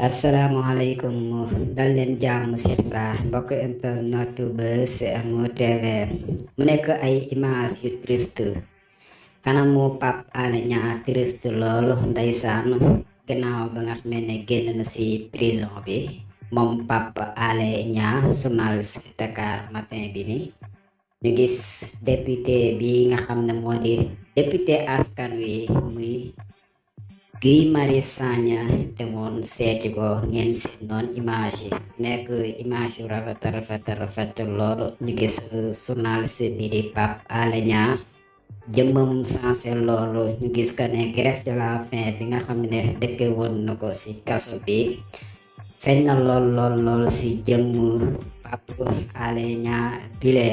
asalaamaaleykum dal leen jàmm ci xibaar mbokk internet Buzz M TV mu nekk ay image yu triste kanamu Pape Alé Niang triste loolu ndeysaan gannaaw ba nga xamee ne génn na ci prison bi moom Pape Alé Niang journaliste Dakar Matin bi ni ñu gis député bi nga xam ne moo di député askan wi muy Guy Marius Sagna demoon seeti ko ngeen si noon image yi nekk image yu rafet loolu ñu gis journaliste bi di Pape Alé Niang jëmmam sensé loolu ñu gis que ne grève de la faim bi nga xam ne dëkke woon na ko si kaso bi feeñ na lool si jëmm Pape Alé Niang bile